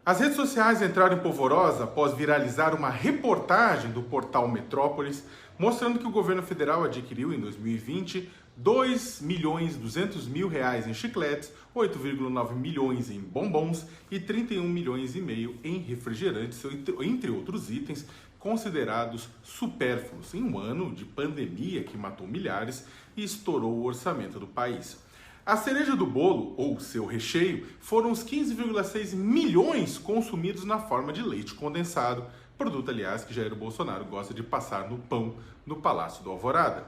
As redes sociais entraram em polvorosa após viralizar uma reportagem do portal Metrópolis mostrando que o governo federal adquiriu em 2020 R$ 2.200.000 em chicletes, 8,9 milhões em bombons e 31 milhões e meio em refrigerantes, entre outros itens considerados supérfluos em um ano de pandemia que matou milhares e estourou o orçamento do país. A cereja do bolo, ou seu recheio, foram os 15,6 milhões consumidos na forma de leite condensado, produto, aliás, que Jair Bolsonaro gosta de passar no pão no Palácio do Alvorada.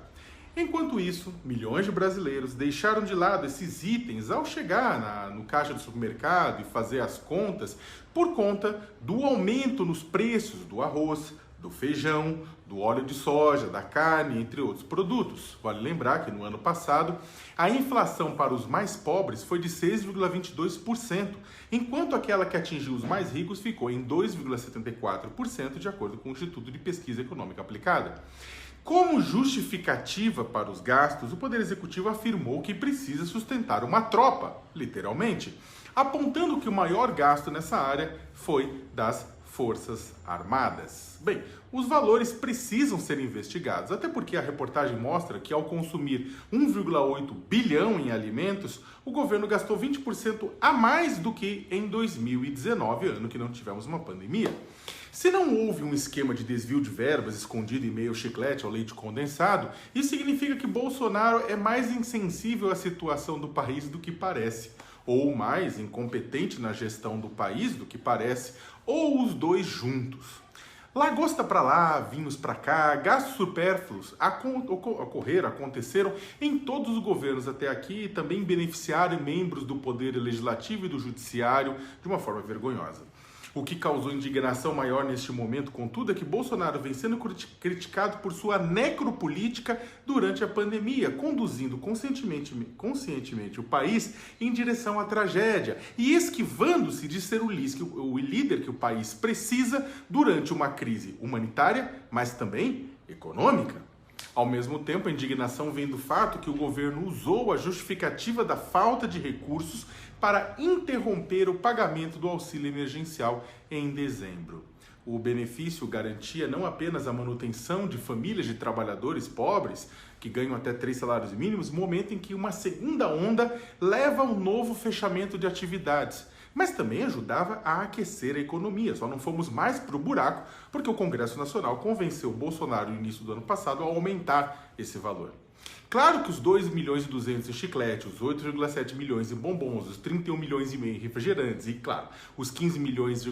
Enquanto isso, milhões de brasileiros deixaram de lado esses itens ao chegar no caixa do supermercado e fazer as contas por conta do aumento nos preços do arroz, do feijão, do óleo de soja, da carne, entre outros produtos. Vale lembrar que no ano passado, a inflação para os mais pobres foi de 6,22%, enquanto aquela que atingiu os mais ricos ficou em 2,74%, de acordo com o Instituto de Pesquisa Econômica Aplicada. Como justificativa para os gastos, o Poder Executivo afirmou que precisa sustentar uma tropa, literalmente, apontando que o maior gasto nessa área foi das Forças Armadas. Bem, os valores precisam ser investigados, até porque a reportagem mostra que ao consumir 1,8 bilhão em alimentos, o governo gastou 20% a mais do que em 2019, ano que não tivemos uma pandemia. Se não houve um esquema de desvio de verbas escondido em meio ao chiclete ao leite condensado, isso significa que Bolsonaro é mais insensível à situação do país do que parece, ou mais incompetente na gestão do país do que parece, ou os dois juntos. Lagosta para lá, vinhos para cá, gastos supérfluos aconteceram em todos os governos até aqui e também beneficiaram membros do Poder Legislativo e do Judiciário de uma forma vergonhosa. O que causou indignação maior neste momento, contudo, é que Bolsonaro vem sendo criticado por sua necropolítica durante a pandemia, conduzindo conscientemente o país em direção à tragédia e esquivando-se de ser o líder que o país precisa durante uma crise humanitária, mas também econômica. Ao mesmo tempo, a indignação vem do fato que o governo usou a justificativa da falta de recursos para interromper o pagamento do auxílio emergencial em dezembro. O benefício garantia não apenas a manutenção de famílias de trabalhadores pobres, que ganham até 3 salários mínimos, no momento em que uma segunda onda leva ao novo fechamento de atividades, mas também ajudava a aquecer a economia. Só não fomos mais para o buraco porque o Congresso Nacional convenceu Bolsonaro no início do ano passado a aumentar esse valor. Claro que os 2,2 milhões em chiclete, os 8,7 milhões em bombons, os 31 milhões e meio em refrigerantes e, claro, os 15,6 milhões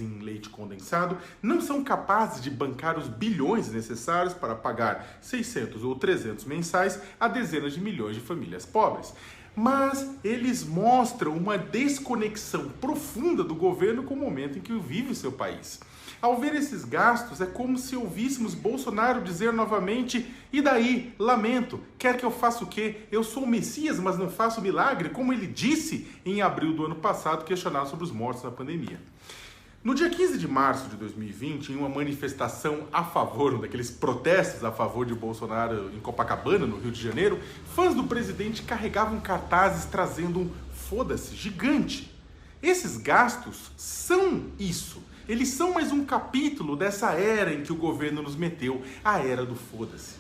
em leite condensado não são capazes de bancar os bilhões necessários para pagar 600 ou 300 mensais a dezenas de milhões de famílias pobres. Mas eles mostram uma desconexão profunda do governo com o momento em que vive o seu país. Ao ver esses gastos, é como se ouvíssemos Bolsonaro dizer novamente: e daí? Lamento. Quer que eu faça o quê? Eu sou o Messias, mas não faço milagre, como ele disse em abril do ano passado, questionado sobre os mortos na pandemia. No dia 15 de março de 2020, em uma manifestação a favor, daqueles protestos a favor de Bolsonaro em Copacabana, no Rio de Janeiro, fãs do presidente carregavam cartazes trazendo um foda-se gigante. Esses gastos são isso. Eles são mais um capítulo dessa era em que o governo nos meteu, a era do foda-se.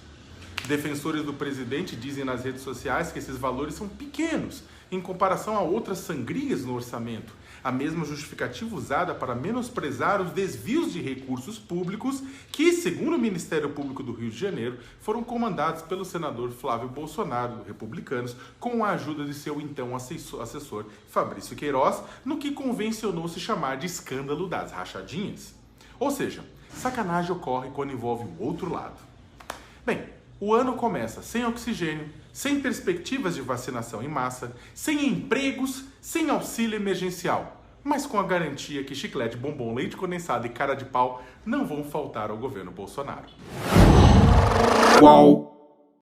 Defensores do presidente dizem nas redes sociais que esses valores são pequenos em comparação a outras sangrias no orçamento. A mesma justificativa usada para menosprezar os desvios de recursos públicos que, segundo o Ministério Público do Rio de Janeiro, foram comandados pelo senador Flávio Bolsonaro, Republicanos, com a ajuda de seu então assessor Fabrício Queiroz, no que convencionou se chamar de escândalo das rachadinhas. Ou seja, sacanagem ocorre quando envolve o outro lado. Bem, o ano começa sem oxigênio, sem perspectivas de vacinação em massa, sem empregos, sem auxílio emergencial, mas com a garantia que chiclete, bombom, leite condensado e cara de pau não vão faltar ao governo Bolsonaro. Qual?